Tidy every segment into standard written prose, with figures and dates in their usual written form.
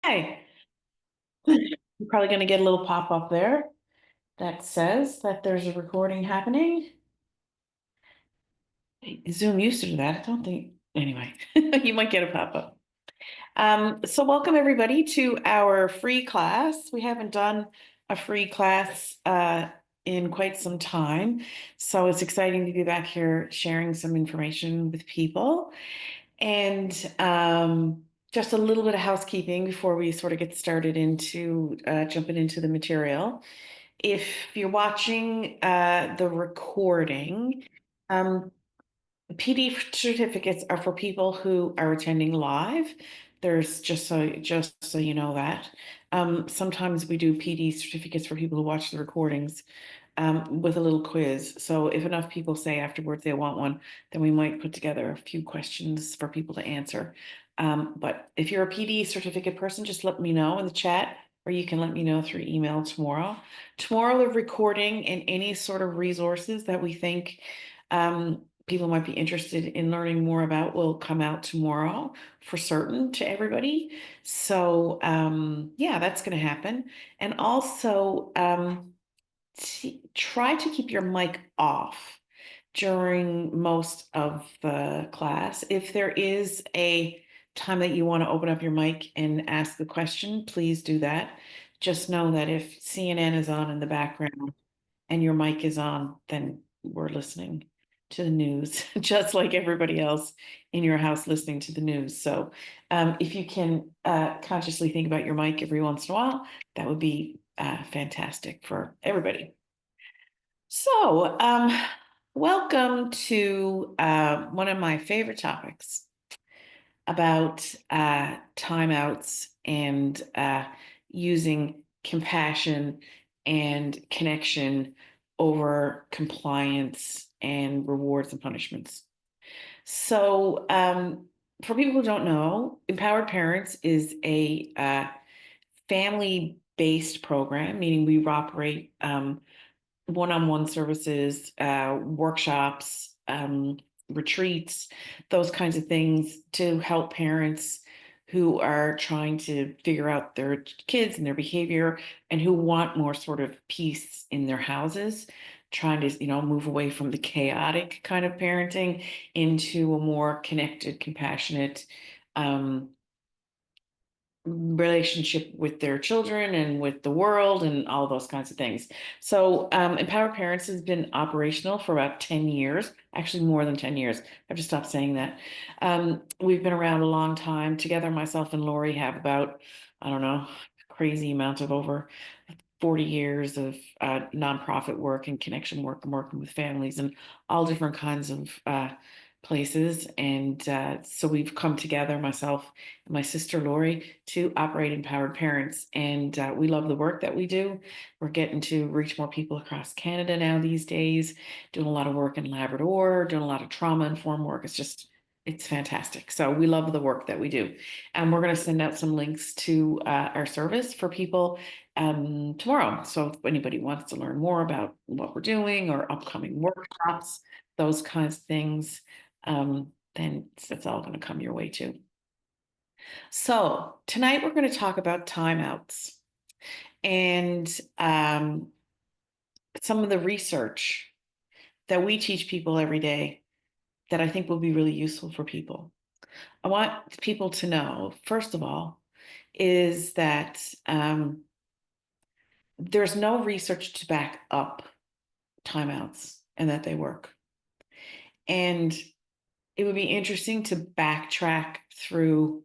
Hi. You're probably going to get a little pop up there that says that there's a recording happening. Zoom used to do that. I don't think, anyway, you might get a pop up. So welcome everybody to our free class. We haven't done a free class in quite some time. So it's exciting to be back here sharing some information with people. And just a little bit of housekeeping before we sort of get started into jumping into the material. If you're watching the recording, um, PD certificates are for people who are attending live. There's just so you know that. Sometimes we do PD certificates for people who watch the recordings with a little quiz. So if enough people say afterwards they want one, then we might put together a few questions for people to answer. But if you're a PD certificate person, just let me know in the chat, or you can let me know through email tomorrow. Tomorrow, the recording and any sort of resources that we think people might be interested in learning more about will come out tomorrow for certain to everybody. So yeah, that's going to happen. And also, try to keep your mic off during most of the class. If there is a time that you want to open up your mic and ask the question, please do that. Just know that if CNN is on in the background and your mic is on, then we're listening to the news, just like everybody else in your house listening to the news. So if you can consciously think about your mic every once in a while, that would be fantastic for everybody. So, welcome to one of my favorite topics about timeouts and using compassion and connection over compliance and rewards and punishments. So, for people who don't know, Empowered Parents is a family-based program, meaning we operate one-on-one services, workshops, retreats, those kinds of things to help parents who are trying to figure out their kids and their behavior and who want more sort of peace in their houses, trying to, move away from the chaotic kind of parenting into a more connected, compassionate, um, relationship with their children and with the world and all those kinds of things. So Empower Parents has been operational for about 10 years, actually more than 10 years. I have to stop saying that. We've been around a long time. Together, myself and Lori have about, I don't know, crazy amount of over 40 years of nonprofit work and connection work and working with families and all different kinds of places. And so we've come together, myself and my sister Lori, to operate Empowered Parents. And we love the work that we do. We're getting to reach more people across Canada now these days, doing a lot of work in Labrador, doing a lot of trauma-informed work. It's fantastic. So we love the work that we do. And we're going to send out some links to our service for people tomorrow. So if anybody wants to learn more about what we're doing or upcoming workshops, those kinds of things, then it's all going to come your way too. So tonight we're going to talk about timeouts and some of the research that we teach people every day that I think will be really useful for people. I want people to know, first of all, is that there's no research to back up timeouts and that they work. And it would be interesting to backtrack through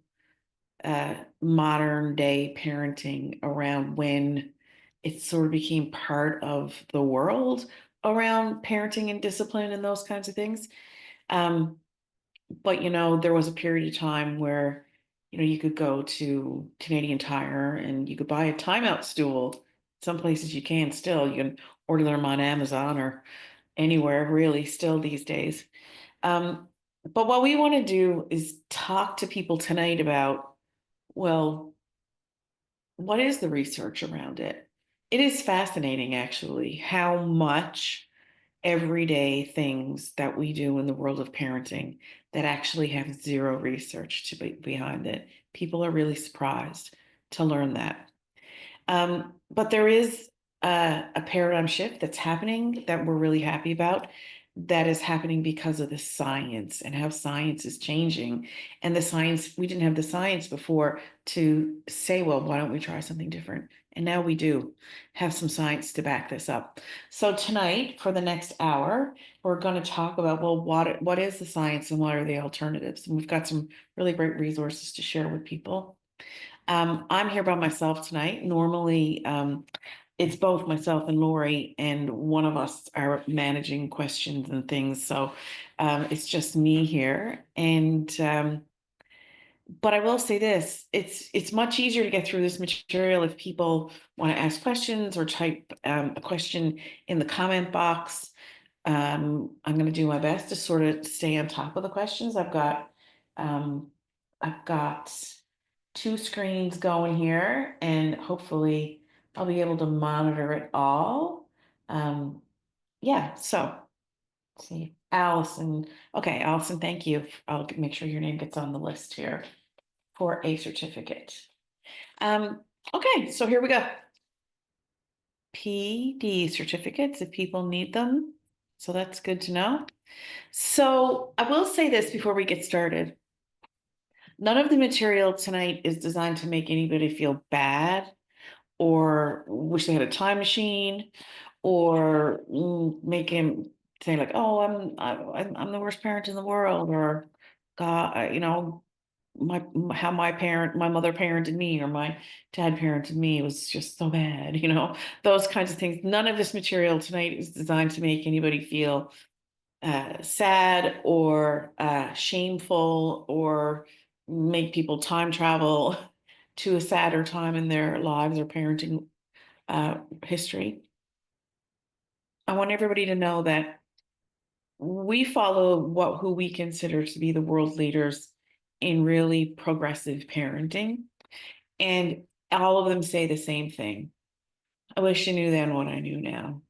modern day parenting around when it sort of became part of the world around parenting and discipline and those kinds of things. But there was a period of time where you could go to Canadian Tire and you could buy a timeout stool. Some places you can still. You can order them on Amazon or anywhere really still these days. But what we want to do is talk to people tonight about, well, what is the research around it? It is fascinating, actually, how much everyday things that we do in the world of parenting that actually have zero research to be behind it. People are really surprised. to learn that. But there is a paradigm shift that's happening that we're really happy about. That is happening because of the science and how science is changing. And the science, we didn't have the science before to say, well, why don't we try something different? And now we do have some science to back this up. So tonight, for the next hour, we're going to talk about, well, what is the science and what are the alternatives? And we've got some really great resources to share with people. I'm here by myself tonight. Normally, it's both myself and Lori, and one of us are managing questions and things. So it's just me here. And but I will say this: it's much easier to get through this material if people want to ask questions or type a question in the comment box. I'm going to do my best to sort of stay on top of the questions. Um, I've got two screens going here, and hopefully I'll be able to monitor it all. Yeah, so let's see, Allison. Okay, Allison, thank you. I'll make sure your name gets on the list here for a certificate. Okay, so here we go. PD certificates if people need them. So that's good to know. So I will say this before we get started. None of the material tonight is designed to make anybody feel bad or wish they had a time machine or make him say like, "Oh, I'm the worst parent in the world," or God, my how my mother parented me or my dad parented me was just so bad, those kinds of things. None of this material tonight is designed to make anybody feel sad or shameful or make people time travel to a sadder time in their lives or parenting history. I want everybody to know that we follow who we consider to be the world leaders in really progressive parenting. And all of them say the same thing. I wish I knew then what I knew now.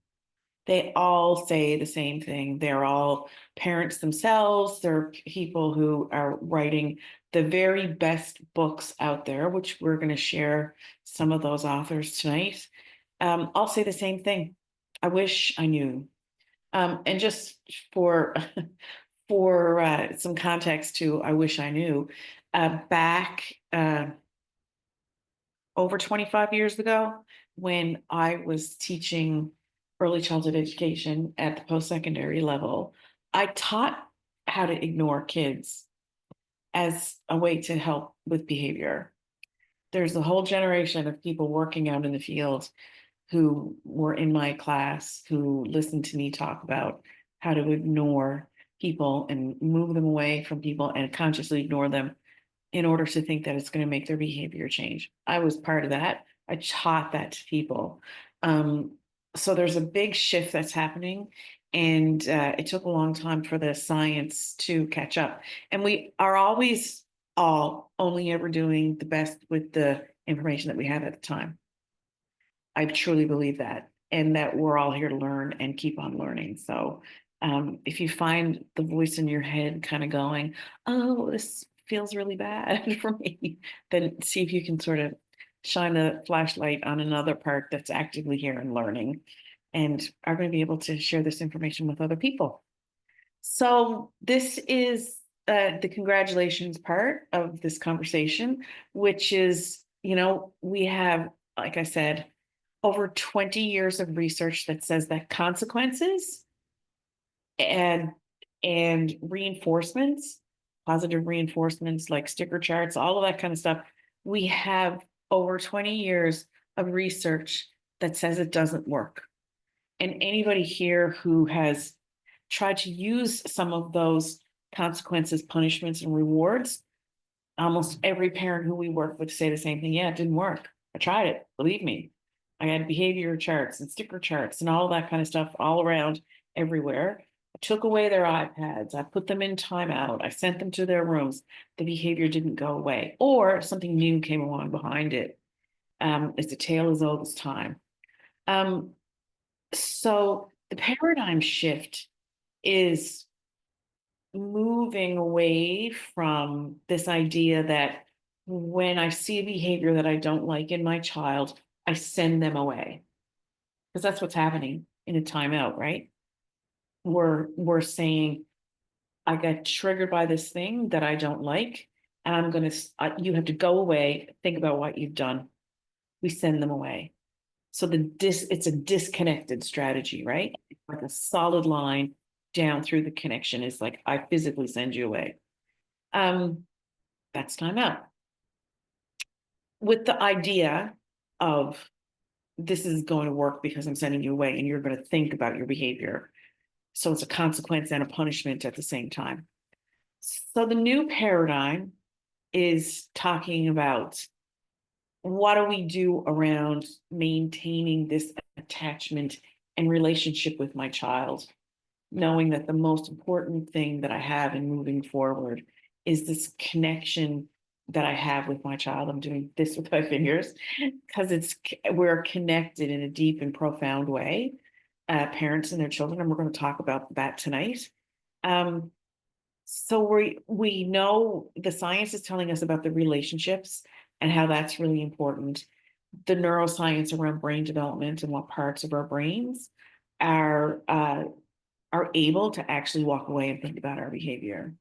They all say the same thing. They're all parents themselves. They're people who are writing the very best books out there, which we're going to share some of those authors tonight. I'll say the same thing. I wish I knew. And just for for some context to, I wish I knew. Back over 25 years ago, when I was teaching early childhood education at the post-secondary level, I taught how to ignore kids as a way to help with behavior. There's a whole generation of people working out in the field who were in my class who listened to me talk about how to ignore people and move them away from people and consciously ignore them in order to think that it's going to make their behavior change. I was part of that. I taught that to people. So there's a big shift that's happening. And it took a long time for the science to catch up. And we are always all only ever doing the best with the information that we have at the time. I truly believe that, and that we're all here to learn and keep on learning. So if you find the voice in your head kind of going, "Oh, this feels really bad for me," then see if you can sort of shine a flashlight on another part that's actively here and learning and are going to be able to share this information with other people. So this is the congratulations part of this conversation, which is, we have, like I said, over 20 years of research that says that consequences and reinforcements, positive reinforcements like sticker charts, all of that kind of stuff, we have over 20 years of research that says it doesn't work. And anybody here who has tried to use some of those consequences, punishments, and rewards, almost every parent who we work with say the same thing. Yeah, it didn't work. I tried it. Believe me. I had behavior charts and sticker charts and all that kind of stuff all around everywhere. I took away their iPads. I put them in timeout. I sent them to their rooms. The behavior didn't go away, or something new came along behind it. It's a tale as old as time. So the paradigm shift is moving away from this idea that when I see a behavior that I don't like in my child, I send them away. Because that's what's happening in a timeout, right? We're saying, I got triggered by this thing that I don't like, and you have to go away, think about what you've done. We send them away. So it's a disconnected strategy, right? Like a solid line down through the connection is like, I physically send you away. Um, that's timeout. With the idea of, this is going to work because I'm sending you away and you're going to think about your behavior. So it's a consequence and a punishment at the same time. So the new paradigm is talking about, what do we do around maintaining this attachment and relationship with my child, knowing that the most important thing that I have in moving forward is this connection that I have with my child. I'm doing this with my fingers because we're connected in a deep and profound way, parents and their children, and we're going to talk about that tonight. Um, so we know the science is telling us about the relationships and how that's really important. The neuroscience around brain development and what parts of our brains are able to actually walk away and think about our behavior.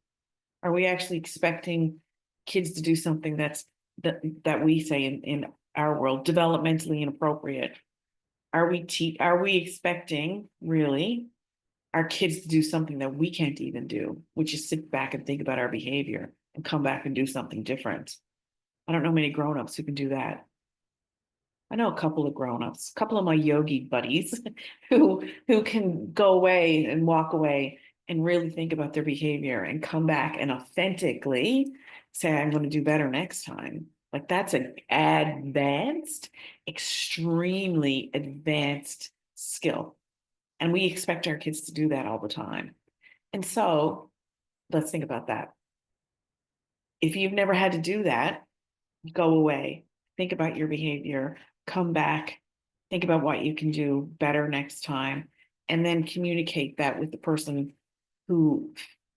Are we actually expecting kids to do something that we say in our world developmentally inappropriate? Are we expecting really our kids to do something that we can't even do, which is sit back and think about our behavior and come back and do something different? I don't know many grown-ups who can do that. I know a couple of grown-ups, a couple of my yogi buddies who can go away and walk away and really think about their behavior and come back and authentically say, I'm going to do better next time. Like, that's an advanced, extremely advanced skill. And we expect our kids to do that all the time. And so let's think about that. If you've never had to do that, go away, think about your behavior, come back, think about what you can do better next time, and then communicate that with the person who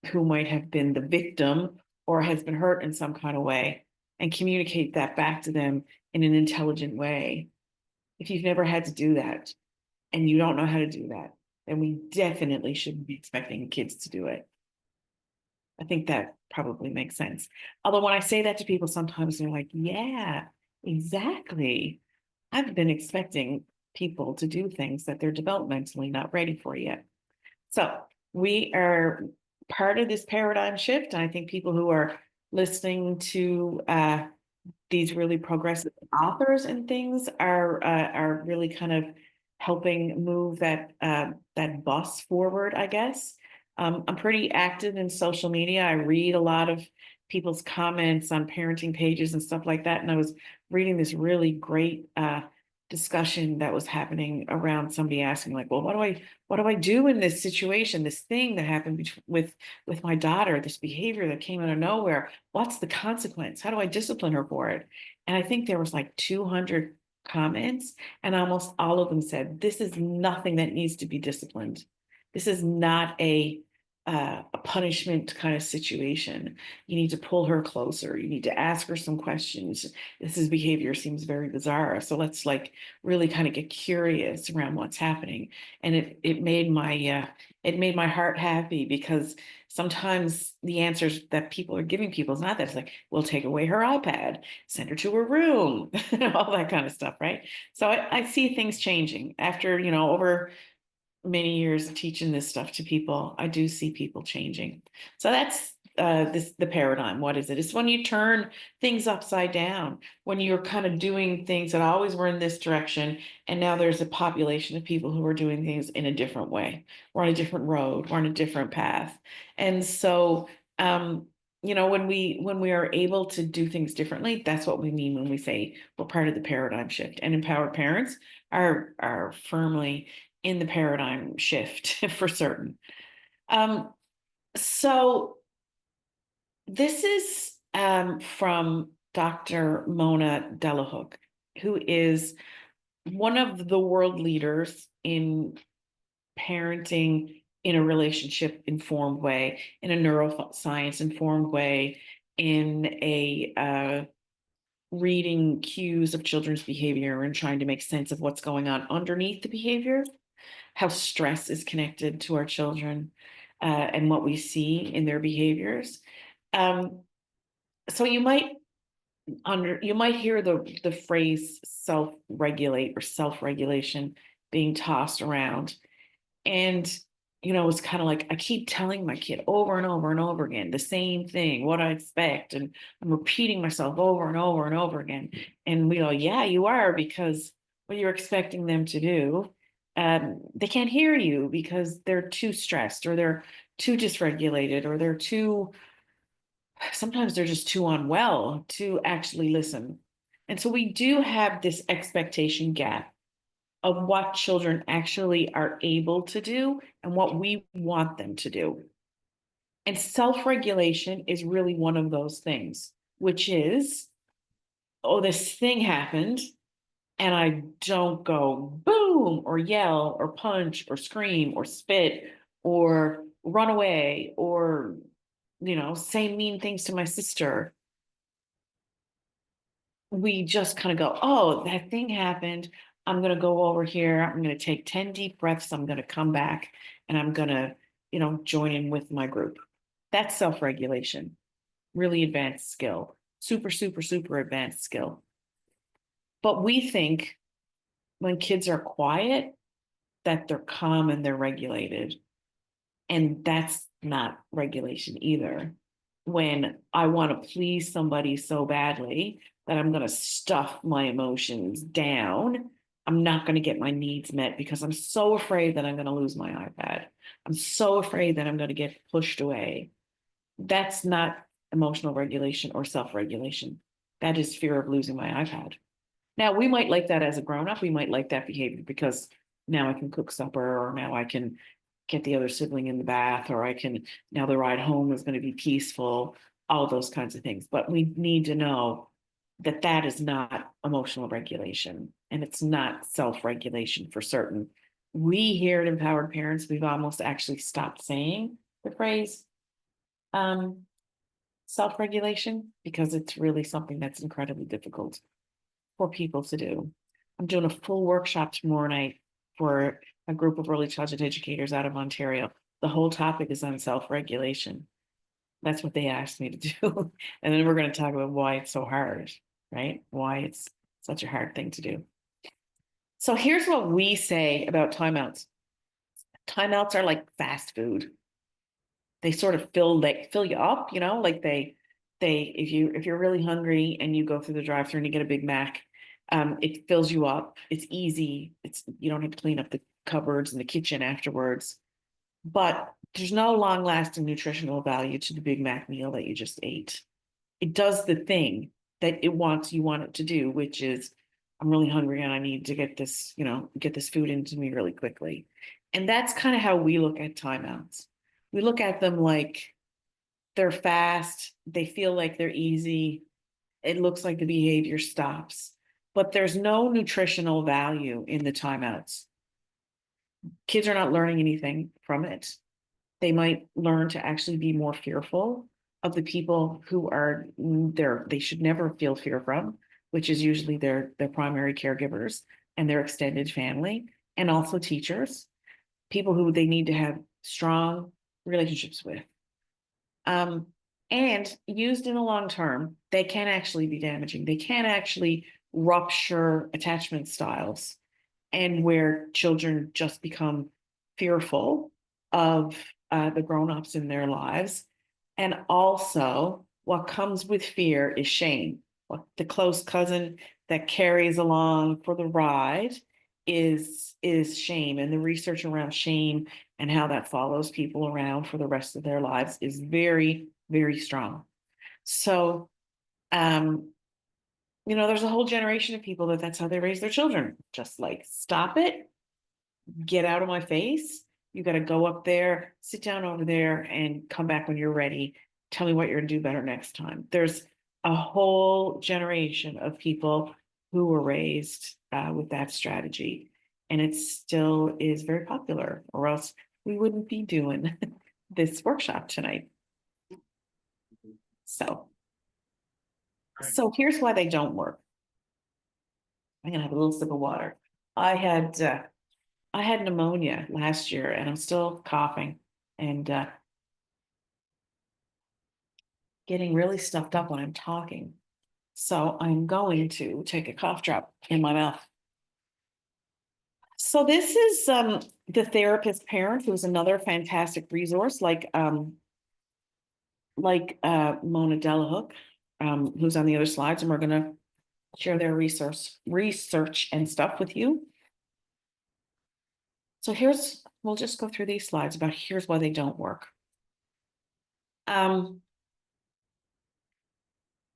who might have been the victim or has been hurt in some kind of way, and communicate that back to them in an intelligent way. If you've never had to do that and you don't know how to do that, then we definitely shouldn't be expecting kids to do it. I think that probably makes sense. Although when I say that to people, sometimes they're like, yeah, exactly. I've been expecting people to do things that they're developmentally not ready for yet. So we are part of this paradigm shift. And I think people who are listening to these really progressive authors and things are really kind of helping move that bus forward, I guess. I'm pretty active in social media. I read a lot of people's comments on parenting pages and stuff like that. And I was reading this really great discussion that was happening around somebody asking, like, well, what do I do in this situation, this thing that happened with my daughter, this behavior that came out of nowhere? What's the consequence? How do I discipline her for it? And I think there was like 200 comments, and almost all of them said, this is nothing that needs to be disciplined. This is not a punishment kind of situation. You need to pull her closer. You need to ask her some questions. This behavior seems very bizarre. So let's like really kind of get curious around what's happening. And it made my heart happy, because sometimes the answers that people are giving people is not that. It's like, we'll take away her iPad, send her to her room, all that kind of stuff, right? So I see things changing after, over many years of teaching this stuff to people. I do see people changing. So that's the paradigm. What is it? It's when you turn things upside down, when you're kind of doing things that always were in this direction, and now there's a population of people who are doing things in a different way. We're on a different road, we're on a different path. And so when we are able to do things differently, that's what we mean when we say we're part of the paradigm shift. And empowered parents are firmly in the paradigm shift for certain. So this is from Dr. Mona Delahooke, who is one of the world leaders in parenting in a relationship informed way, in a neuroscience informed way, in a reading cues of children's behavior and trying to make sense of what's going on underneath the behavior, how stress is connected to our children, and what we see in their behaviors. So you might hear the phrase self-regulate or self-regulation being tossed around. And, it's kind of like I keep telling my kid over and over and over again the same thing, what I expect. And I'm repeating myself over and over and over again. And we go, yeah, you are, because what you're expecting them to do, they can't hear you because they're too stressed, or they're too dysregulated, or sometimes they're just too unwell to actually listen. And so we do have this expectation gap of what children actually are able to do and what we want them to do. And self-regulation is really one of those things, which is, oh, this thing happened, and I don't go boom or yell or punch or scream or spit or run away or, say mean things to my sister. We just kind of go, oh, that thing happened. I'm going to go over here. I'm going to take 10 deep breaths. I'm going to come back and I'm going to, join in with my group. That's self-regulation, really advanced skill, super, super, super advanced skill. But we think when kids are quiet, that they're calm and they're regulated. And that's not regulation either. When I want to please somebody so badly that I'm going to stuff my emotions down, I'm not going to get my needs met because I'm so afraid that I'm going to lose my iPad. I'm so afraid that I'm going to get pushed away. That's not emotional regulation or self-regulation. That is fear of losing my iPad. Now, we might like that as a grown-up. We might like that behavior because now I can cook supper, or now I can get the other sibling in the bath, or now the ride home is going to be peaceful, all those kinds of things. But we need to know that that is not emotional regulation, and it's not self-regulation for certain. We here at Empowered Parents, we've almost actually stopped saying the phrase self-regulation because it's really something that's incredibly difficult for people to do. I'm doing a full workshop tomorrow night for a group of early childhood educators out of Ontario. The whole topic is on self-regulation. That's what they asked me to do. And then we're going to talk about why it's so hard, right? Why it's such a hard thing to do. So here's what we say about timeouts. Timeouts are like fast food. They sort of fill you up, like if you're really hungry and you go through the drive-thru and you get a Big Mac, it fills you up. It's easy. You don't have to clean up the cupboards and the kitchen afterwards. But there's no long-lasting nutritional value to the Big Mac meal that you just ate. It does the thing that you want it to do, which is I'm really hungry and I need to get this food into me really quickly. And that's kind of how we look at timeouts. We look at them like they're fast, they feel like they're easy. It looks like the behavior stops, but there's no nutritional value in the timeouts. Kids are not learning anything from it. They might learn to actually be more fearful of the people who are there. They should never feel fear from, which is usually their primary caregivers and their extended family, and also teachers, people who they need to have strong relationships with. And used in the long term, they can actually be damaging. They can actually rupture attachment styles, and where children just become fearful of the grown-ups in their lives. And also, what comes with fear is shame. What the close cousin that carries along for the ride is shame. And the research around shame and how that follows people around for the rest of their lives is very, very strong. So, there's a whole generation of people that's how they raise their children. Just like, stop it, get out of my face. You got to go up there, sit down over there, and come back when you're ready. Tell me what you're going to do better next time. There's a whole generation of people who were raised with that strategy, and it still is very popular, or else we wouldn't be doing this workshop tonight. So So here's why they don't work. I'm gonna have a little sip of water. I had uh, I had pneumonia last year, and I'm still coughing and getting really stuffed up when I'm talking. So I'm going to take a cough drop in my mouth. So this is the therapist parent, who's another fantastic resource, Mona Delahook, who's on the other slides, and we're gonna share their research and stuff with you. So we'll just go through these slides about here's why they don't work. The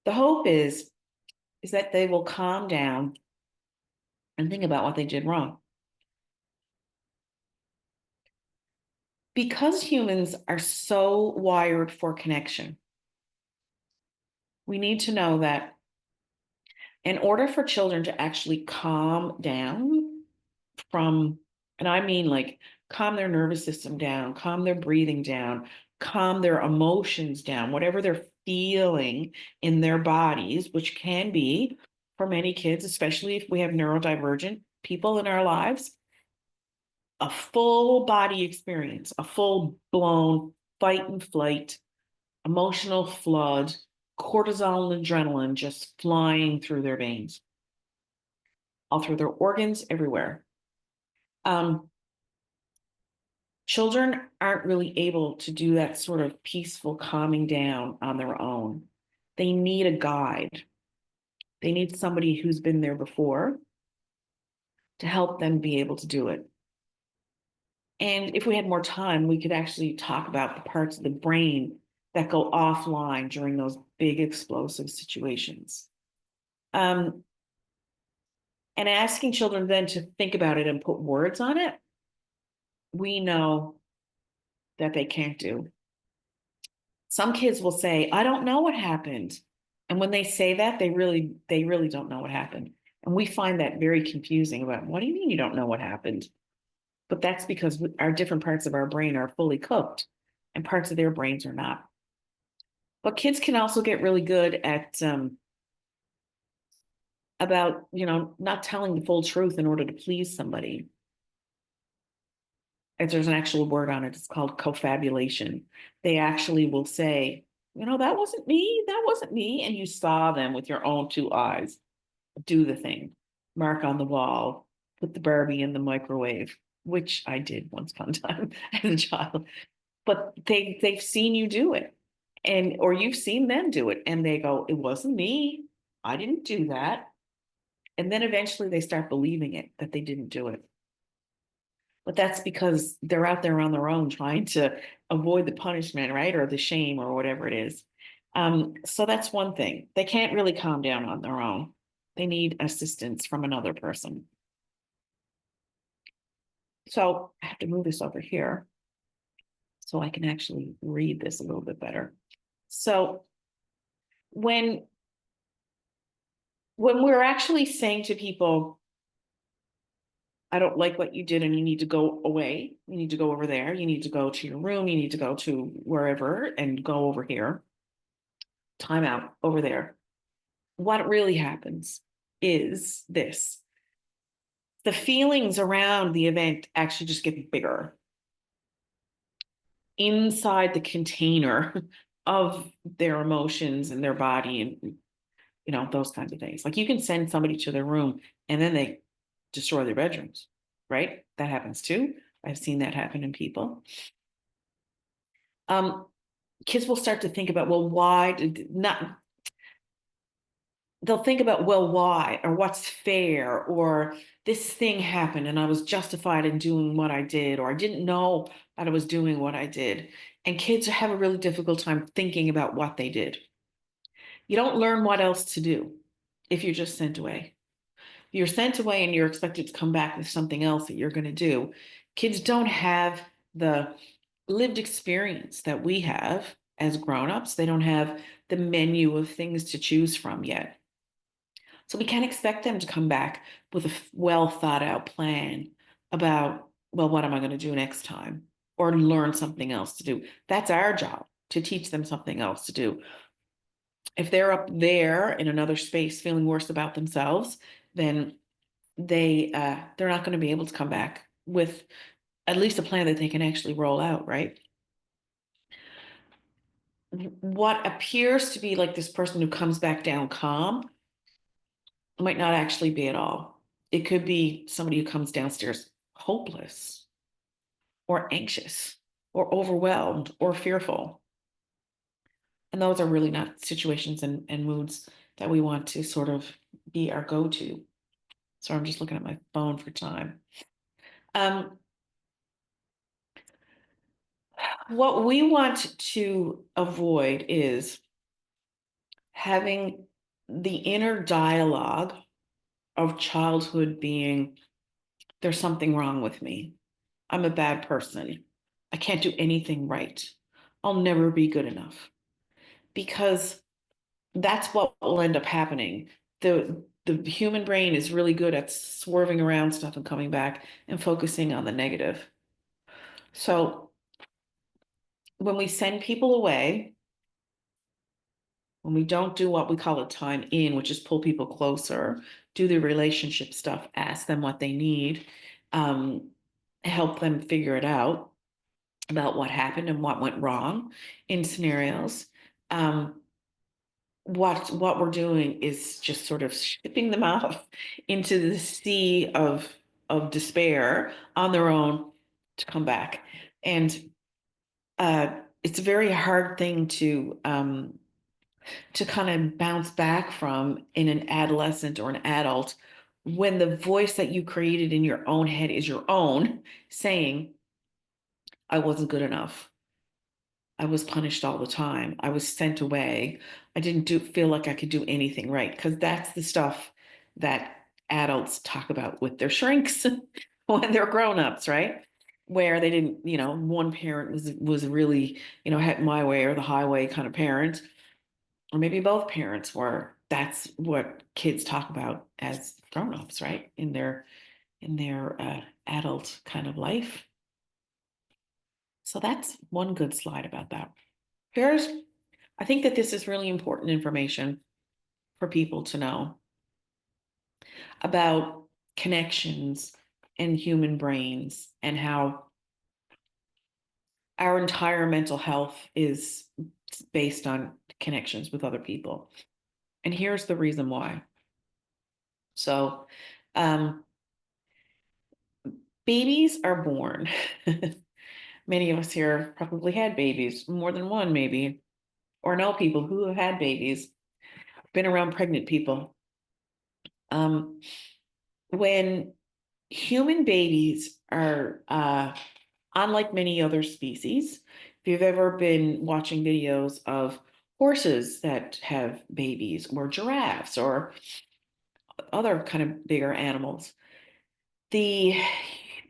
hope is that they will calm down and think about what they did wrong. Because humans are so wired for connection, we need to know that in order for children to actually calm down from, and I mean like calm their nervous system down, calm their breathing down, calm their emotions down, whatever they're feeling in their bodies, which can be for many kids, especially if we have neurodivergent people in our lives, a full body experience, a full blown fight and flight, emotional flood, cortisol and adrenaline just flying through their veins, all through their organs, everywhere. Um, Children aren't really able to do that sort of peaceful calming down on their own. They need a guide. They need somebody who's been there before to help them be able to do it. And if we had more time, we could actually talk about the parts of the brain that go offline during those big explosive situations. Um, and asking children then to think about it and put words on it, we know that they can't do. Some kids will say, I don't know what happened. And when they say that, they really don't know what happened. And we find that very confusing. About, what do you mean you don't know what happened? But that's because our different parts of our brain are fully cooked and parts of their brains are not. But kids can also get really good at about, not telling the full truth in order to please somebody. If there's an actual word on it, it's called confabulation. They actually will say, that wasn't me, that wasn't me. And you saw them with your own two eyes do the thing, mark on the wall, put the Barbie in the microwave, which I did once upon a time as a child. But they've seen you do it, or you've seen them do it, and they go, it wasn't me, I didn't do that. And then eventually they start believing it, that they didn't do it. But that's because they're out there on their own trying to avoid the punishment, right? Or the shame or whatever it is. So that's one thing. They can't really calm down on their own. They need assistance from another person. So I have to move this over here so I can actually read this a little bit better. So when we're actually saying to people, I don't like what you did and you need to go away. You need to go over there. You need to go to your room. You need to go to wherever and go over here. Time out over there. What really happens is this. The feelings around the event actually just get bigger inside the container of their emotions and their body and those kinds of things. Like you can send somebody to their room and then they destroy their bedrooms, right? That happens too. I've seen that happen in people. Kids will start to think about, well, why did not, they'll think about, well, why, or what's fair, or this thing happened and I was justified in doing what I did, or I didn't know that I was doing what I did. And kids have a really difficult time thinking about what they did. You don't learn what else to do if you're just sent away. If you're sent away and you're expected to come back with something else that you're going to do. Kids don't have the lived experience that we have as grown-ups. They don't have the menu of things to choose from yet. So we can't expect them to come back with a well thought out plan about, well, what am I going to do next time? Or learn something else to do. That's our job, to teach them something else to do. If they're up there in another space feeling worse about themselves, then they're not going to be able to come back with at least a plan that they can actually roll out, right? What appears to be like this person who comes back down calm might not actually be at all. It could be somebody who comes downstairs hopeless or anxious or overwhelmed or fearful. And those are really not situations and moods that we want to sort of be our go-to. So I'm just looking at my phone for time. Um, what we want to avoid is having the inner dialogue of childhood being, there's something wrong with me. I'm a bad person. I can't do anything right. I'll never be good enough. Because that's what will end up happening. The human brain is really good at swerving around stuff and coming back and focusing on the negative. So when we send people away, when we don't do what we call a time in, which is pull people closer, do the relationship stuff, ask them what they need, um, help them figure it out about what happened and what went wrong in scenarios. Um, what we're doing is just sort of shipping them off into the sea of despair on their own to come back. And it's a very hard thing to kind of bounce back from in an adolescent or an adult when the voice that you created in your own head is your own saying, I wasn't good enough. I was punished all the time. I was sent away. I didn't feel like I could do anything right, because that's the stuff that adults talk about with their shrinks when they're grown-ups, right? Where they didn't, one parent was really, had my way or the highway kind of parent, or maybe both parents were. That's what kids talk about as grown-ups, right? In their adult kind of life. So that's one good slide about that. Here's I think that this is really important information for people to know about connections and human brains and how our entire mental health is based on connections with other people. And here's the reason why. So, um, babies are born. Many of us here probably had babies, more than one, maybe, or know people who have had babies, been around pregnant people. Um, when human babies are, unlike many other species, if you've ever been watching videos of horses that have babies, or giraffes, or other kind of bigger animals, the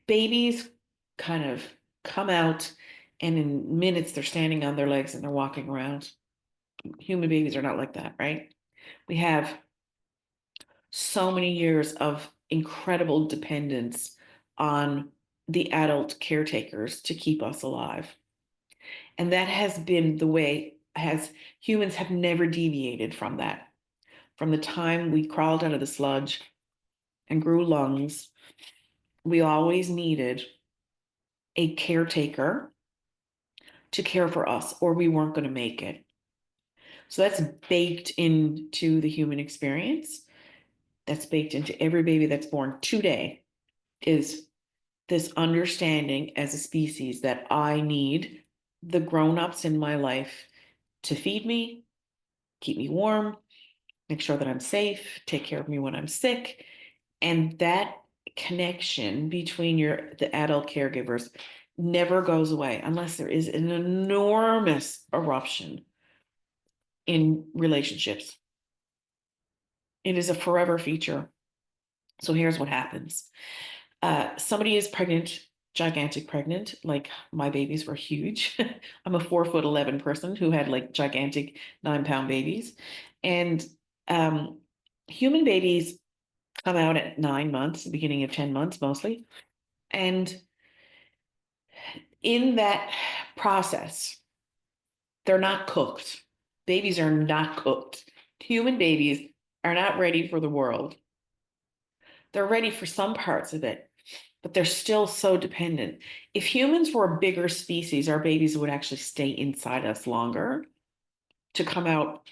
babies kind of come out and in minutes they're standing on their legs and they're walking around. Human babies are not like that, right? We have so many years of incredible dependence on the adult caretakers to keep us alive. And that has been the way, has humans have never deviated from that. From the time we crawled out of the sludge and grew lungs, we always needed a caretaker to care for us, or we weren't going to make it. So that's baked into the human experience. That's baked into every baby that's born today, is this understanding as a species that I need the grown-ups in my life to feed me, keep me warm, make sure that I'm safe, take care of me when I'm sick. And that connection between the adult caregivers never goes away unless there is an enormous eruption in relationships. It is a forever feature. So here's what happens. Somebody is pregnant, gigantic pregnant, like my babies were huge. I'm a 4'11" person who had like gigantic 9-pound babies. And um, human babies come out at 9 months, the beginning of 10 months mostly. And in that process, they're not cooked. Babies are not cooked. Human babies are not ready for the world. They're ready for some parts of it, but they're still so dependent. If humans were a bigger species, our babies would actually stay inside us longer to come out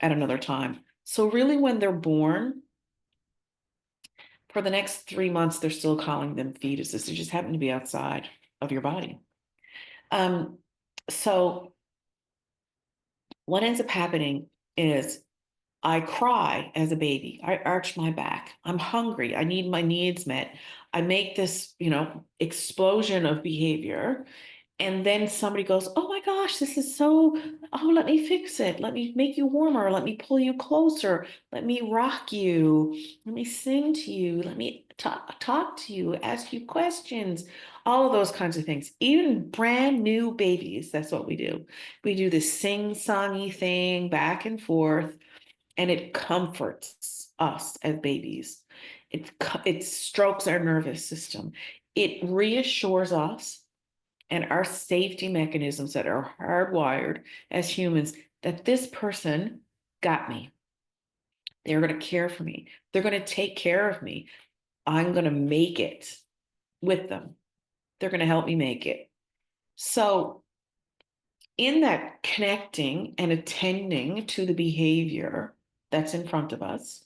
at another time. So, really, when they're born, for the next 3 months, they're still calling them fetuses. They just happen to be outside of your body. Um, so, what ends up happening is I cry as a baby. I arch my back. I'm hungry. I need my needs met. I make this, explosion of behavior. And then somebody goes, "Oh my gosh, this is so, oh, let me fix it. Let me make you warmer. Let me pull you closer. Let me rock you. Let me sing to you. Let me talk to you, ask you questions." All of those kinds of things. Even brand new babies, that's what we do. We do this sing-songy thing back and forth, and it comforts us as babies. It strokes our nervous system. It reassures us and our safety mechanisms that are hardwired as humans that this person got me. They're going to care for me. They're going to take care of me. I'm going to make it with them. They're going to help me make it. So, in that connecting and attending to the behavior that's in front of us,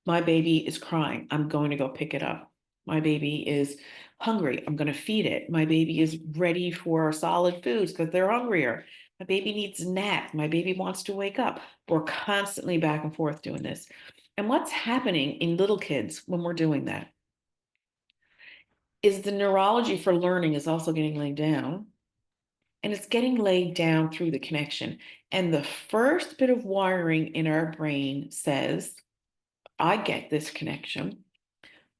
my baby is crying. I'm going to go pick it up. My baby is hungry. I'm going to feed it. My baby is ready for solid foods because they're hungrier. My baby needs a nap. My baby wants to wake up. We're constantly back and forth doing this. And what's happening in little kids when we're doing that is the neurology for learning is also getting laid down. And it's getting laid down through the connection. And the first bit of wiring in our brain says, I get this connection.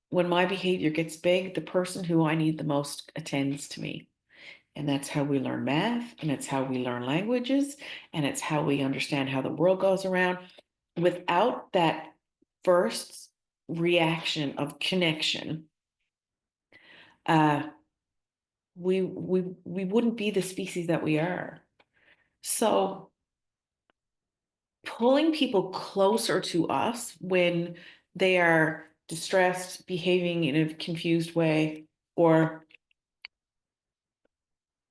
When my behavior gets big, the person who I need the most attends to me. And that's how we learn math, and it's how we learn languages, and it's how we understand how the world goes around. Without that first reaction of connection, uh, we wouldn't be the species that we are. So pulling people closer to us when they are distressed, behaving in a confused way, or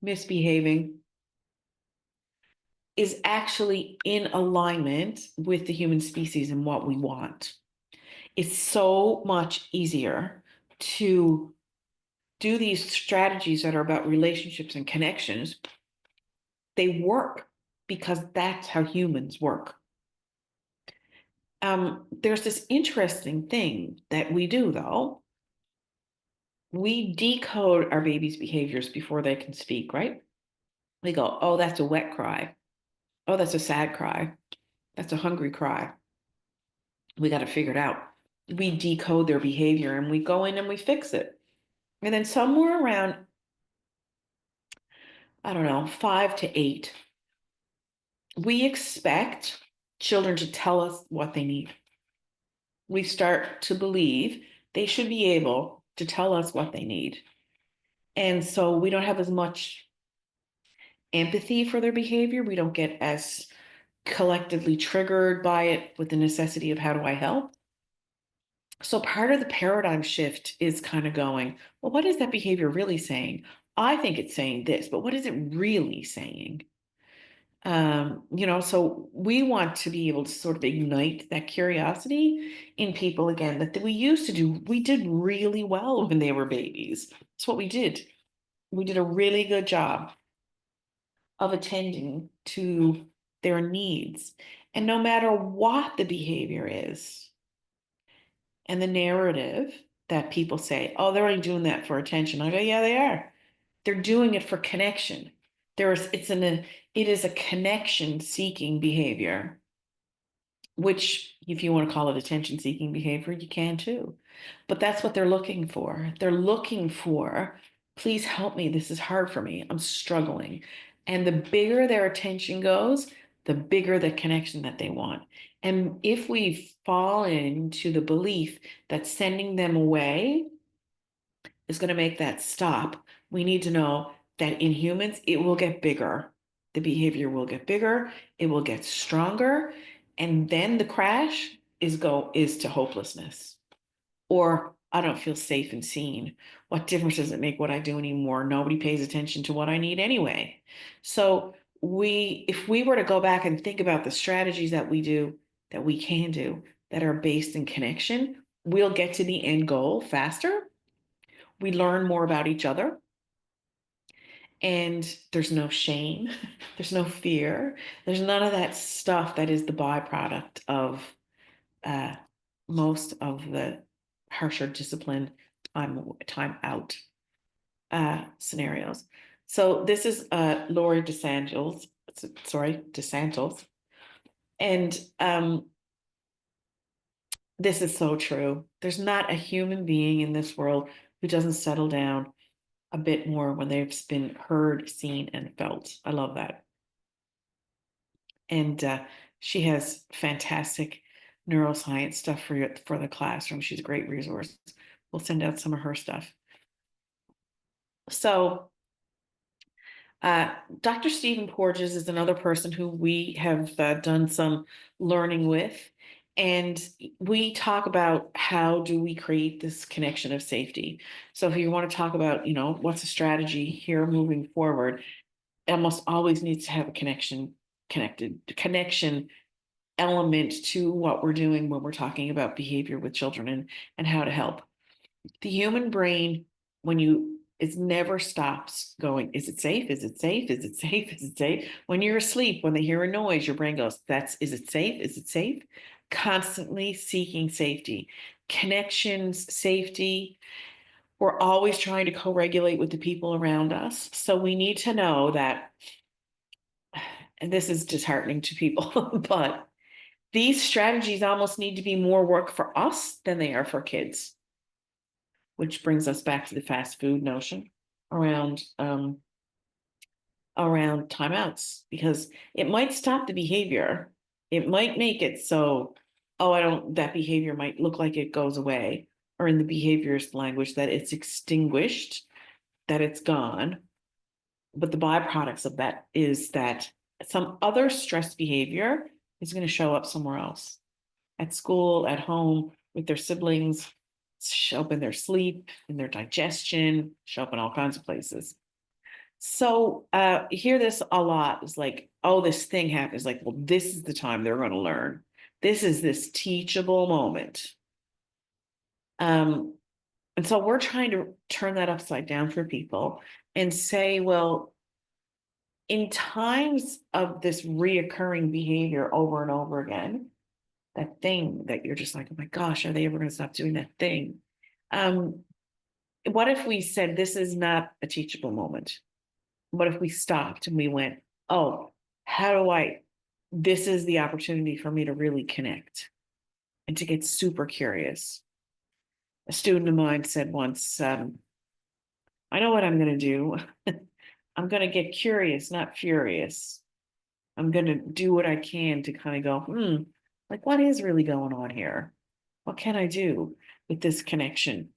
misbehaving is actually in alignment with the human species and what we want. It's so much easier to do these strategies that are about relationships and connections. They work because that's how humans work. There's this interesting thing that we do, though. We decode our baby's behaviors before they can speak, right? We go, "Oh, that's a wet cry. Oh, that's a sad cry. That's a hungry cry. We got to figure it out." We decode their behavior and we go in and we fix it. And then somewhere around, I don't know, 5 to 8, we expect children to tell us what they need. We start to believe they should be able to tell us what they need. And so we don't have as much empathy for their behavior. We don't get as collectively triggered by it with the necessity of how do I help? So part of the paradigm shift is kind of going, well, what is that behavior really saying? I think it's saying this, but what is it really saying? So we want to be able to sort of ignite that curiosity in people again that we used to do. We did really well when they were babies. That's what we did. We did a really good job of attending to their needs. And no matter what the behavior is, and the narrative that people say, "Oh, they're only doing that for attention." I go, "Yeah, they are. They're doing it for connection. It is a connection seeking behavior, which if you want to call it attention seeking behavior, you can too. But that's what they're looking for. They're looking for, please help me. This is hard for me. I'm struggling." And the bigger their attention goes, the bigger the connection that they want. And if we fall into the belief that sending them away is going to make that stop, we need to know that in humans, it will get bigger. the behavior will get bigger, it will get stronger, and then the crash is to hopelessness. Or I don't feel safe and seen. What difference does it make what I do anymore? Nobody pays attention to what I need anyway. So if we were to go back and think about the strategies that we do, that we can do, that are based in connection, we'll get to the end goal faster. We learn more about each other, and there's no shame, there's no fear, there's none of that stuff that is the byproduct of uh, most of the harsher discipline time out scenarios. So this is Lori DeSantos, and this is so true. There's not a human being in this world who doesn't settle down a bit more when they've been heard, seen, and felt. I love that. And she has fantastic neuroscience stuff for the classroom. She's a great resource. We'll send out some of her stuff. So Dr. Stephen Porges is another person who we have done some learning with. And we talk about how do we create this connection of safety. So if you want to talk about, what's a strategy here moving forward, it almost always needs to have a connection element to what we're doing when we're talking about behavior with children and how to help. The human brain, it never stops going, is it safe? Is it safe? Is it safe? Is it safe? When you're asleep, when they hear a noise, your brain goes, is it safe? Is it safe? Constantly seeking safety, connections, safety. We're always trying to co-regulate with the people around us. So we need to know that, and this is disheartening to people, but these strategies almost need to be more work for us than they are for kids, which brings us back to the fast food notion around timeouts, because it might stop the behavior. It might make it so, that behavior might look like it goes away, or in the behaviorist language, that it's extinguished, that it's gone. But the byproducts of that is that some other stress behavior is going to show up somewhere else, at school, at home, with their siblings, show up in their sleep, in their digestion, show up in all kinds of places. So you hear this a lot. It's like, oh, this thing happens. Like, well, this is the time they're going to learn. This is this teachable moment. And so we're trying to turn that upside down for people and say, well, in times of this reoccurring behavior over and over again, that thing that you're just like, oh my gosh, are they ever going to stop doing that thing? What if we said this is not a teachable moment? What if we stopped and we went, oh, this is the opportunity for me to really connect and to get super curious. A student of mine said once, I know what I'm going to do. I'm going to get curious, not furious. I'm going to do what I can to kind of go, like, what is really going on here? What can I do with this connection?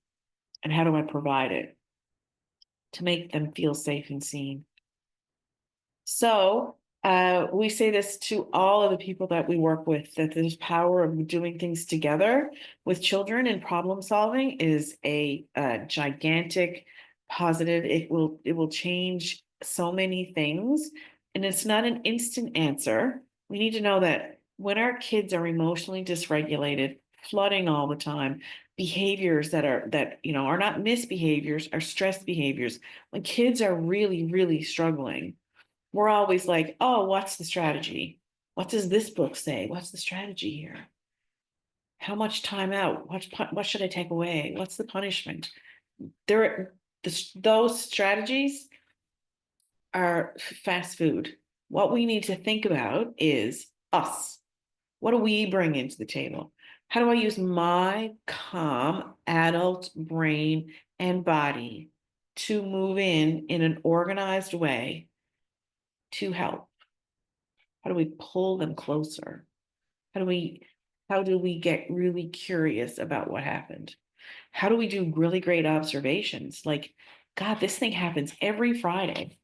And how do I provide it to make them feel safe and seen? So we say this to all of the people that we work with, that there's power of doing things together with children, and problem solving is a gigantic positive. It will change so many things, and it's not an instant answer. We need to know that when our kids are emotionally dysregulated, flooding all the time, behaviors that are not misbehaviors, are stress behaviors. When kids are really, really struggling, we're always like, oh, what's the strategy? What does this book say? What's the strategy here? How much time out? What should I take away? What's the punishment? Those strategies are fast food. What we need to think about is us. What do we bring into the table? How do I use my calm adult brain and body to move in an organized way to help? How do we pull them closer? How do we get really curious about what happened? How do we do really great observations? Like, God, this thing happens every Friday.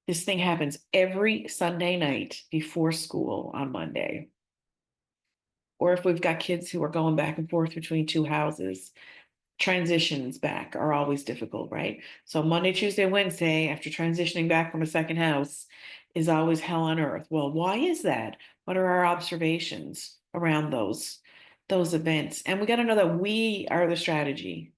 This thing happens every Sunday night before school on Monday. Or if we've got kids who are going back and forth between two houses, transitions back are always difficult, right? So Monday, Tuesday, Wednesday, after transitioning back from a second house, is always hell on earth. Well, why is that? What are our observations around those events? And we got to know that we are the strategy.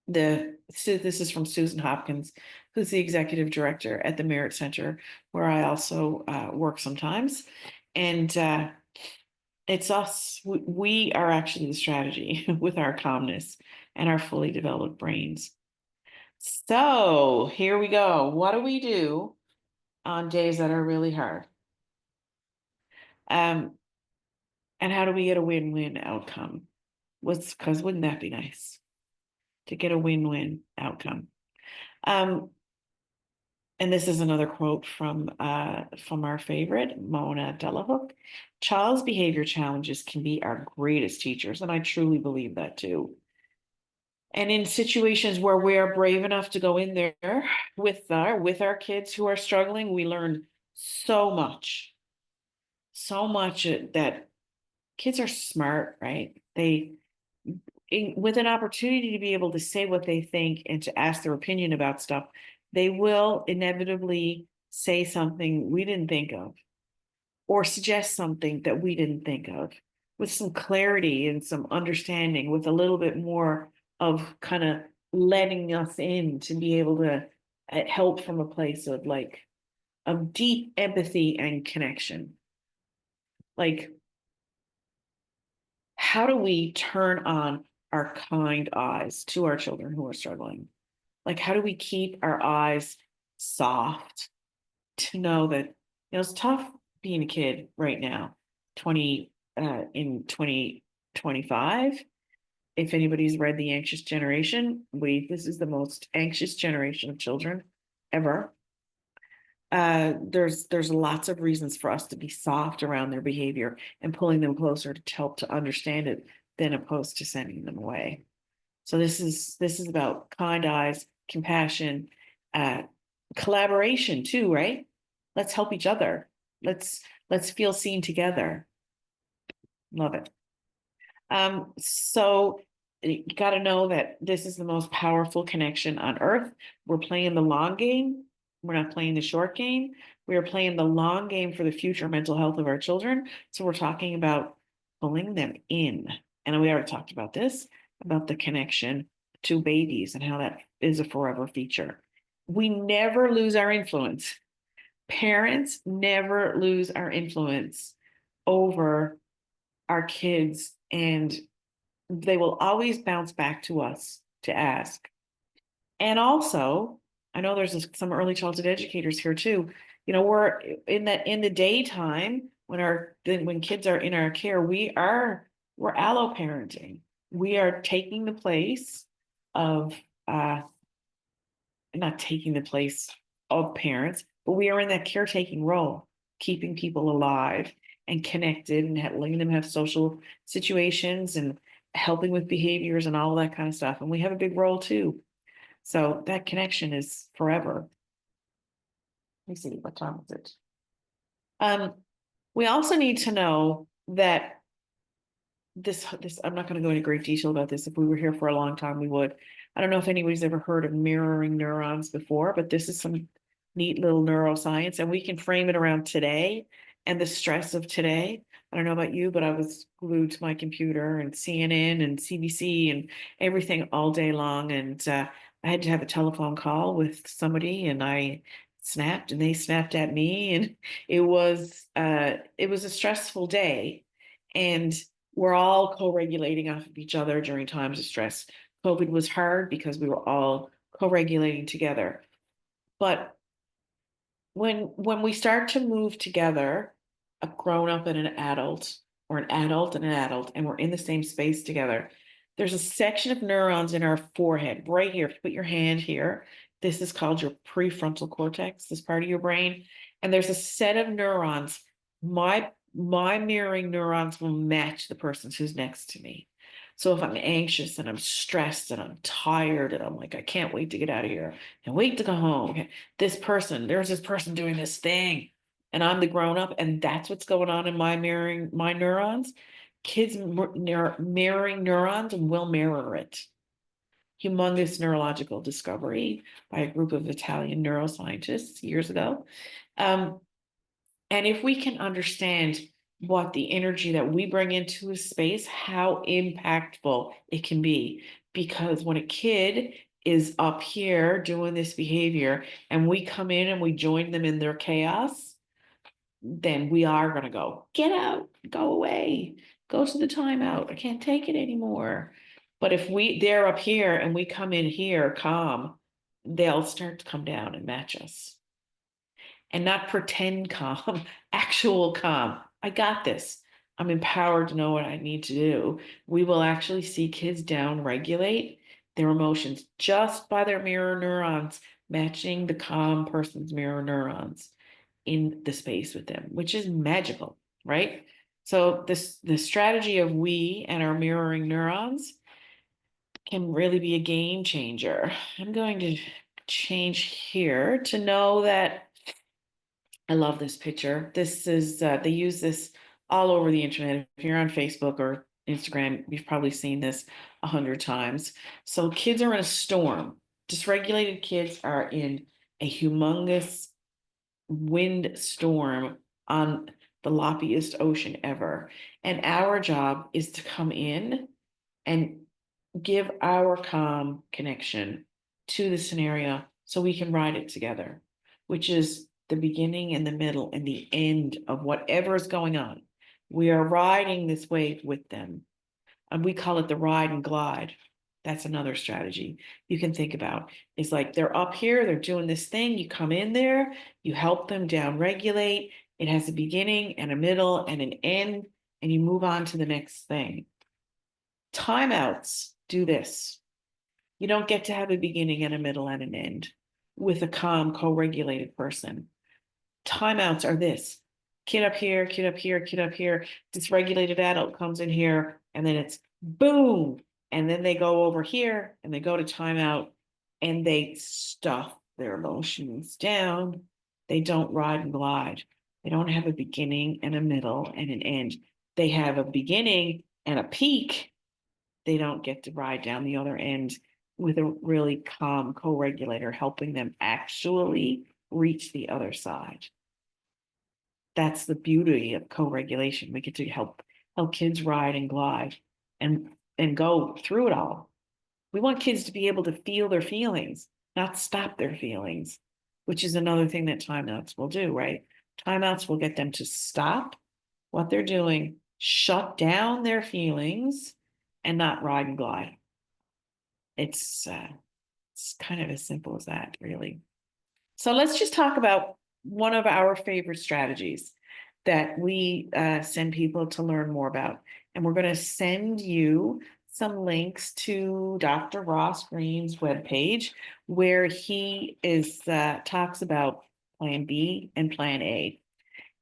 This is from Susan Hopkins, who's the executive director at the Merit Center, where I also work sometimes. And it's us. We are actually the strategy with our calmness and our fully developed brains. So here we go. What do we do on days that are really hard? Um, and how do we get a win-win outcome? Because wouldn't that be nice to get a win-win outcome? Um, and this is another quote from our favorite, Mona Delahook. Child's behavior challenges can be our greatest teachers, and I truly believe that too. And in situations where we are brave enough to go in there with our kids who are struggling, we learn so much that kids are smart, right? With an opportunity to be able to say what they think and to ask their opinion about stuff, they will inevitably say something we didn't think of or suggest something that we didn't think of with some clarity and some understanding, with a little bit more of kind of letting us in to be able to help from a place of deep empathy and connection. Like, how do we turn on our kind eyes to our children who are struggling? Like, how do we keep our eyes soft to know that, it's tough being a kid right now, 20 in 2025. If anybody's read The Anxious Generation, this is the most anxious generation of children ever. There's lots of reasons for us to be soft around their behavior and pulling them closer to help to understand it, than opposed to sending them away. So this is about kind eyes, compassion, uh, collaboration too, right? Let's help each other. Let's feel seen together. Love it. So you got to know that this is the most powerful connection on earth. We're playing the long game. We're not playing the short game. We are playing the long game for the future mental health of our children. So we're talking about pulling them in. And we already talked about this, about the connection to babies and how that is a forever feature. We never lose our influence. Parents never lose our influence over our kids, and they will always bounce back to us to ask. And also, I know there's some early childhood educators here too. We're in the daytime when kids are in our care, we're allo parenting. We are taking the place of not taking the place of parents, but we are in that caretaking role, keeping people alive and connected and letting them have social situations and helping with behaviors and all that kind of stuff. And we have a big role too. So that connection is forever. Let me see, what time is it? We also need to know that this I'm not going to go into great detail about this. If we were here for a long time, we would. I don't know if anybody's ever heard of mirroring neurons before, but this is some neat little neuroscience, and we can frame it around today and the stress of today. I don't know about you, but I was glued to my computer and CNN and CBC and everything all day long, and I had to have a telephone call with somebody, and I snapped, and they snapped at me, and it was a stressful day, and we're all co-regulating off of each other during times of stress. COVID was hard because we were all co-regulating together. But when we start to move together, a grown up and an adult, or an adult and an adult, and we're in the same space together, there's a section of neurons in our forehead right here. If you put your hand here, this is called your prefrontal cortex, this part of your brain. And there's a set of neurons. My mirroring neurons will match the person's who's next to me. So if I'm anxious and I'm stressed and I'm tired and I'm like, I can't wait to get out of here and wait to go home. Okay, there's this person doing this thing, and I'm the grown up, and that's what's going on in my neurons. Kids mirroring neurons will mirror it. Humongous neurological discovery by a group of Italian neuroscientists years ago. Um, and if we can understand what the energy that we bring into a space, how impactful it can be. Because when a kid is up here doing this behavior and we come in and we join them in their chaos, then we are going to go, get out, go away, go to the timeout. I can't take it anymore. But if they're up here and we come in here calm, they'll start to come down and match us and not pretend calm, actual calm. I got this. I'm empowered to know what I need to do. We will actually see kids down regulate their emotions just by their mirror neurons matching the calm person's mirror neurons in the space with them, which is magical, right? So the strategy of we and our mirroring neurons can really be a game changer. I'm going to change here to know that I love this picture. This is they use this all over the internet. If you're on Facebook or Instagram, you've probably seen this 100 times. So kids are in a storm. Dysregulated kids are in a humongous wind storm on the loppiest ocean ever. And our job is to come in and give our calm connection to the scenario so we can ride it together, which is the beginning and the middle and the end of whatever is going on. We are riding this wave with them, and we call it the ride and glide. That's another strategy you can think about. It's like they're up here, they're doing this thing. You come in there, you help them down regulate. It has a beginning and a middle and an end, and you move on to the next thing. Timeouts do this. You don't get to have a beginning and a middle and an end with a calm, co-regulated person. Timeouts are this: kid up here, kid up here, kid up here. Dysregulated adult comes in here, and then it's boom. And then they go over here and they go to timeout and they stuff their emotions down. They don't ride and glide. They don't have a beginning and a middle and an end. They have a beginning and a peak. They don't get to ride down the other end with a really calm co-regulator helping them actually reach the other side. That's the beauty of co-regulation. We get to help kids ride and glide and go through it all. We want kids to be able to feel their feelings, not stop their feelings, which is another thing that timeouts will do, right? Timeouts will get them to stop what they're doing, shut down their feelings, and not ride and glide. It's kind of as simple as that, really. So let's just talk about one of our favorite strategies that we send people to learn more about. And we're going to send you some links to Dr. Ross Green's webpage, where he is talks about Plan B and Plan A.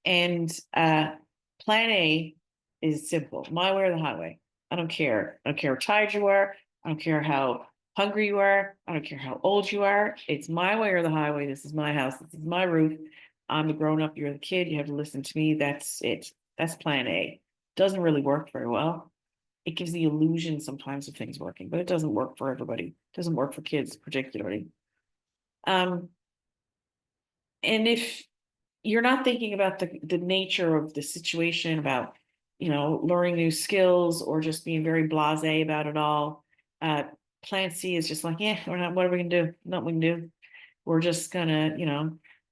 And Plan A is simple: my way or the highway. I don't care. I don't care how tired you are. I don't care how hungry you are. I don't care how old you are. It's my way or the highway. This is my house. This is my roof. I'm the grown up. You're the kid. You have to listen to me. That's it. That's Plan A. Doesn't really work very well. It gives the illusion sometimes of things working, but it doesn't work for everybody. It doesn't work for kids particularly. And if you're not thinking about the nature of the situation, about learning new skills, or just being very blasé about it all, Plan C is just like, yeah, we're not, what are we gonna do? Nothing we can do. We're just gonna,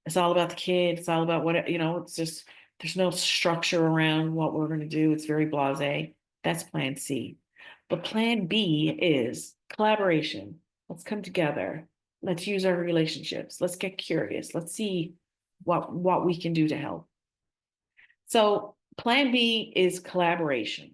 it's all about the kid. It's all about what, it's just, there's no structure around what we're gonna do. It's very blasé. That's Plan C. But Plan B is collaboration. Let's come together. Let's use our relationships. Let's get curious. Let's see what we can do to help. So Plan B is collaboration.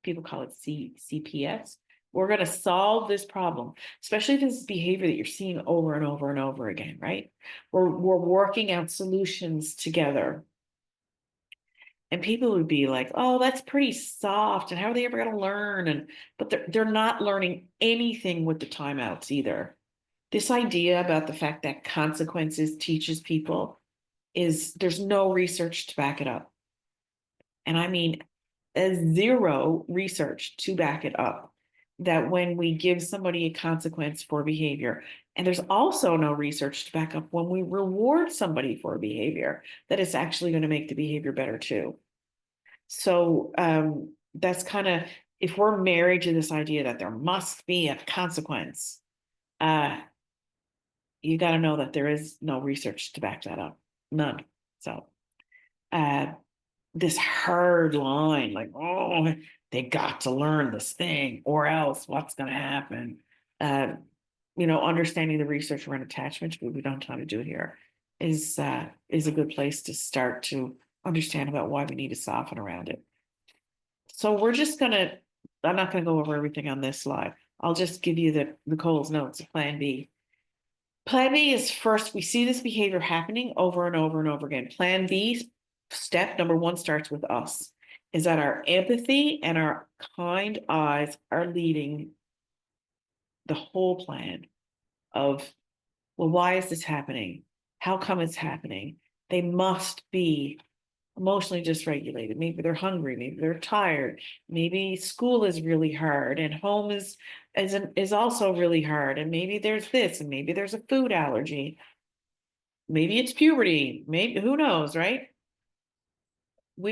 People call it CPS. We're going to solve this problem, especially if it's behavior that you're seeing over and over and over again, right? We're working out solutions together. And people would be like, oh, that's pretty soft. And how are they ever going to learn? But they're not learning anything with the timeouts either. This idea about the fact that consequences teaches people is there's no research to back it up. And I mean, zero research to back it up that when we give somebody a consequence for behavior, and there's also no research to back up when we reward somebody for a behavior, that it's actually going to make the behavior better too. So that's kind of, if we're married to this idea that there must be a consequence, you got to know that there is no research to back that up, none. So uh, this hard line, like, oh, they got to learn this thing, or else what's going to happen? Understanding the research around attachment, but we don't have time to do it here, is a good place to start to understand about why we need to soften around it. So I'm not gonna go over everything on this slide. I'll just give you the Nicole's notes of Plan B. Plan B is first, we see this behavior happening over and over and over again. Plan B, step number one, starts with us, is that our empathy and our kind eyes are leading the whole plan of, well, why is this happening? How come it's happening? They must be emotionally dysregulated. Maybe they're hungry. Maybe they're tired. Maybe school is really hard, and home is also really hard. And maybe there's this, and maybe there's a food allergy. Maybe it's puberty. Maybe, who knows, right?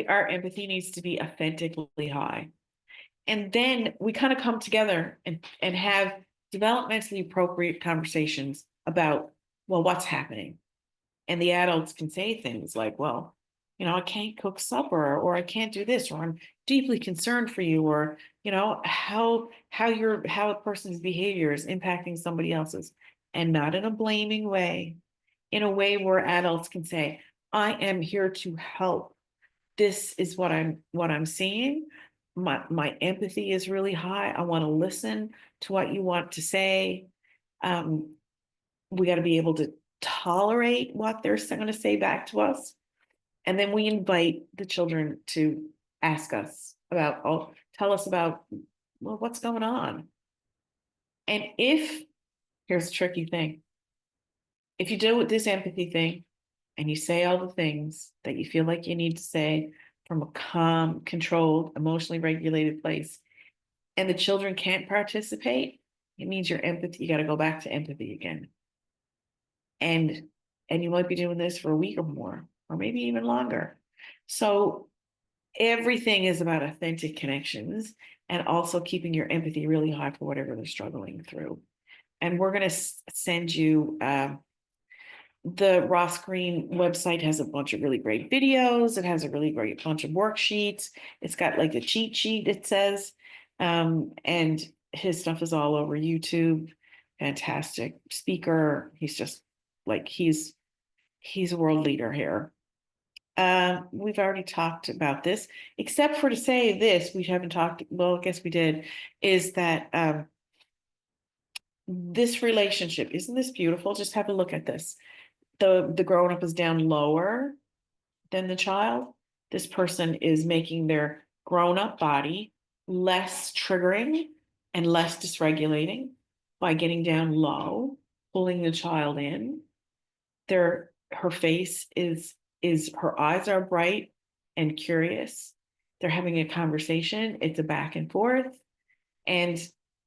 Our empathy needs to be authentically high, and then we kind of come together and have developmentally appropriate conversations about, well, what's happening. And the adults can say things like, well, I can't cook supper, or I can't do this, or I'm deeply concerned for you, or, how a person's behavior is impacting somebody else's, and not in a blaming way, in a way where adults can say, I am here to help. This is what I'm seeing. My empathy is really high. I want to listen to what you want to say. We got to be able to tolerate what they're going to say back to us. And then we invite the children to ask us about, tell us about, well, what's going on? And here's a tricky thing, if you do with this empathy thing and you say all the things that you feel like you need to say from a calm, controlled, emotionally regulated place, and the children can't participate, it means your empathy, you got to go back to empathy again. And you might be doing this for a week or more, or maybe even longer. So everything is about authentic connections, and also keeping your empathy really high for whatever they're struggling through. And we're going to send you the Ross Green website has a bunch of really great videos. It has a really great bunch of worksheets. It's got like a cheat sheet, it says. And his stuff is all over YouTube. Fantastic speaker. He's just like, he's a world leader here. We've already talked about this, except for to say this, we haven't talked, well, I guess we did, is that this relationship, isn't this beautiful? Just have a look at this. The grown up is down lower than the child. This person is making their grown up body less triggering and less dysregulating by getting down low, pulling the child in. Her face is her eyes are bright and curious. They're having a conversation. It's a back and forth. And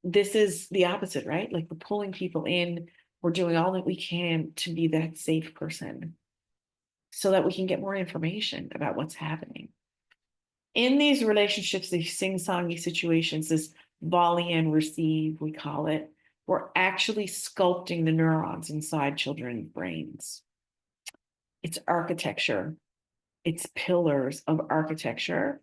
this is the opposite, right? Like, we're pulling people in. We're doing all that we can to be that safe person so that we can get more information about what's happening. In these relationships, these sing-songy situations, this volley and receive, we call it, we're actually sculpting the neurons inside children's brains. It's architecture. It's pillars of architecture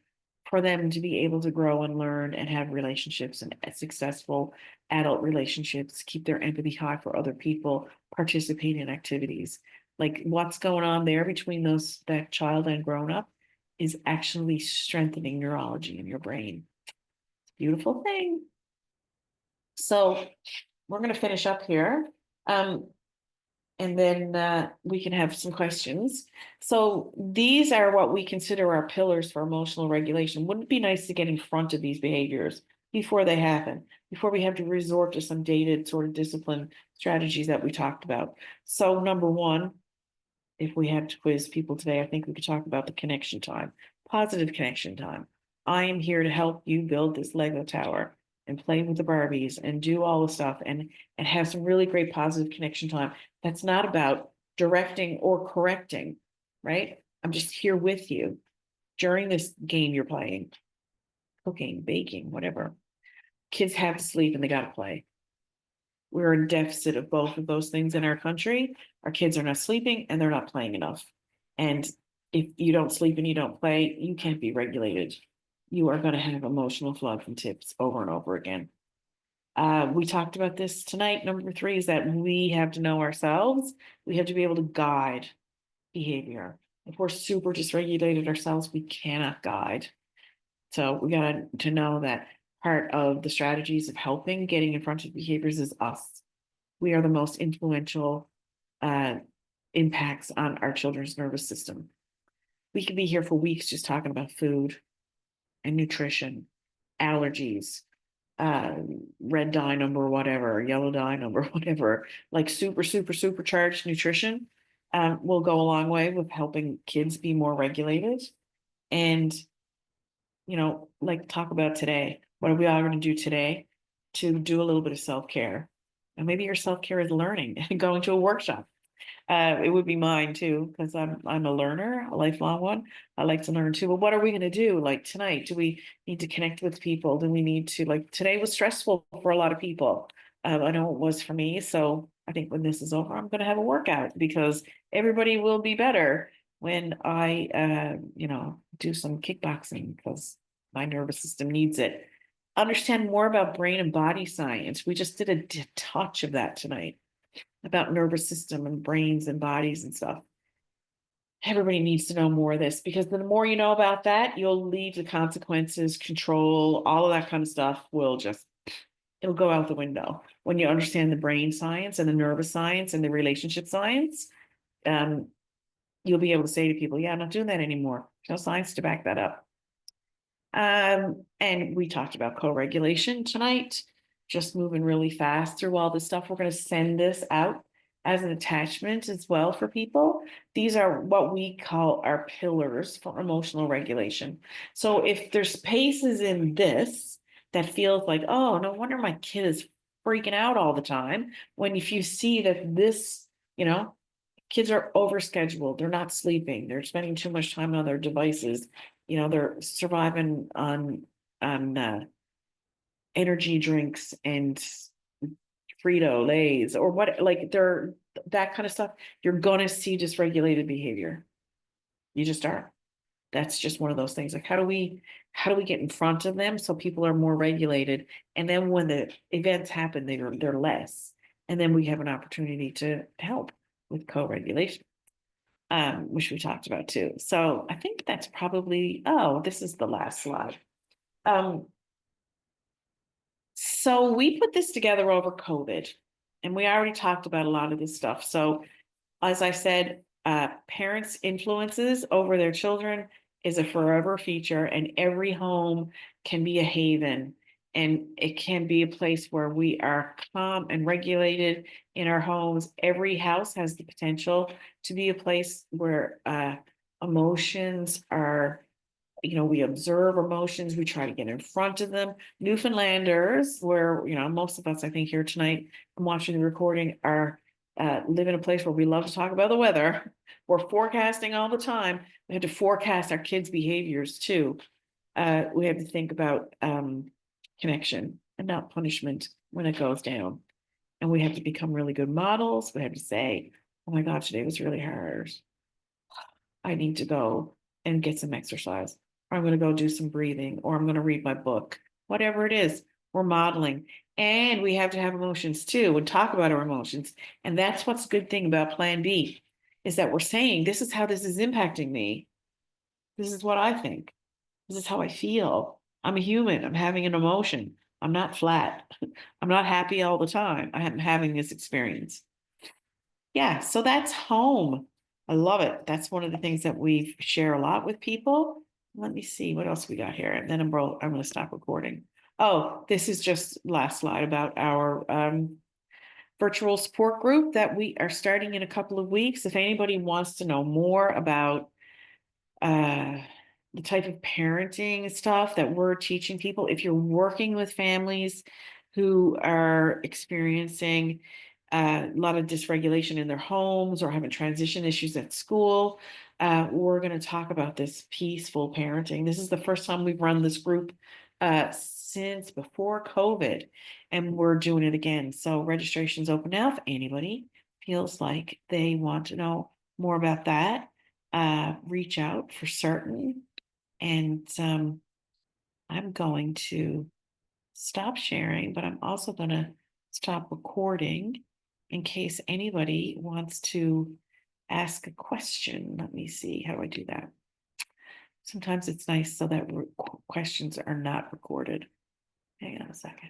for them to be able to grow and learn and have relationships and successful adult relationships, keep their empathy high for other people, participate in activities. Like, what's going on there between that child and grown up is actually strengthening neurology in your brain. It's a beautiful thing. So we're going to finish up here. and then we can have some questions. So these are what we consider our pillars for emotional regulation. Wouldn't it be nice to get in front of these behaviors before they happen, before we have to resort to some dated sort of discipline strategies that we talked about? So number one, if we had to quiz people today, I think we could talk about the connection time, positive connection time. I am here to help you build this Lego tower and play with the Barbies and do all the stuff and have some really great positive connection time. That's not about directing or correcting, right? I'm just here with you during this game you're playing, cooking, baking, whatever. Kids have to sleep and they got to play. We're in deficit of both of those things in our country. Our kids are not sleeping and they're not playing enough. And if you don't sleep and you don't play, you can't be regulated. You are going to have emotional floods and tips over and over again. We talked about this tonight. Number three is that we have to know ourselves. We have to be able to guide behavior. If we're super dysregulated ourselves, we cannot guide. So we got to know that part of the strategies of helping getting in front of behaviors is us. We are the most influential impacts on our children's nervous system. We could be here for weeks just talking about food and nutrition, allergies, red dye number, whatever, yellow dye number, whatever, like super, super, supercharged nutrition will go a long way with helping kids be more regulated. And, like talk about today. What are we all going to do today to do a little bit of self-care? And maybe your self-care is learning and going to a workshop. It would be mine too, because I'm a learner, a lifelong one. I like to learn too. But what are we going to do? Like tonight, do we need to connect with people? Do we need to, like, today was stressful for a lot of people. I know it was for me. So I think when this is over, I'm going to have a workout because everybody will be better when I do some kickboxing because my nervous system needs it. Understand more about brain and body science. We just did a touch of that tonight about nervous system and brains and bodies and stuff. Everybody needs to know more of this because the more you know about that, you'll leave the consequences, control, all of that kind of stuff will just, it'll go out the window. When you understand the brain science and the nervous science and the relationship science, you'll be able to say to people, yeah, I'm not doing that anymore. There's no science to back that up. And we talked about co-regulation tonight, just moving really fast through all this stuff. We're going to send this out as an attachment as well for people. These are what we call our pillars for emotional regulation. So if there's spaces in this that feels like, oh, no wonder my kid is freaking out all the time. When if you see that this, kids are overscheduled, they're not sleeping, they're spending too much time on their devices, they're surviving on energy drinks and Frito Lays or what, like they're that kind of stuff. You're gonna see dysregulated behavior. You just are. That's just one of those things. Like how do we get in front of them so people are more regulated? And then when the events happen, they're less. And then we have an opportunity to help with co-regulation. Which we talked about too. So I think that's probably, oh, this is the last slide. So we put this together over COVID, and we already talked about a lot of this stuff. So as I said, parents' influences over their children is a forever feature, and every home can be a haven. And it can be a place where we are calm and regulated in our homes. Every house has the potential to be a place where emotions are, we observe emotions, we try to get in front of them. Newfoundlanders, where, most of us, I think, here tonight, I'm watching the recording, are live in a place where we love to talk about the weather. We're forecasting all the time. We have to forecast our kids' behaviors too. We have to think about connection and not punishment when it goes down. And we have to become really good models. We have to say, oh my God, today was really hard. I need to go and get some exercise, or I'm going to go do some breathing, or I'm going to read my book, whatever it is, we're modeling. And we have to have emotions too and talk about our emotions. And that's what's a good thing about Plan B is that we're saying, this is how this is impacting me. This is what I think. This is how I feel. I'm a human. I'm having an emotion. I'm not flat. I'm not happy all the time. I am having this experience. Yeah, so that's home. I love it. That's one of the things that we share a lot with people. Let me see what else we got here, and then I'm going to stop recording. Oh, this is just last slide about our virtual support group that we are starting in a couple of weeks. If anybody wants to know more about uh, the type of parenting stuff that we're teaching people, if you're working with families who are experiencing a lot of dysregulation in their homes or having transition issues at school, we're going to talk about this peaceful parenting. This is the first time we've run this group since before COVID, and we're doing it again. So registration's open now if anybody feels like they want to know more about that. Reach out for certain. And I'm going to stop sharing, but I'm also going to stop recording in case anybody wants to ask a question. Let me see, how do I do that? Sometimes it's nice so that questions are not recorded. Hang on a second.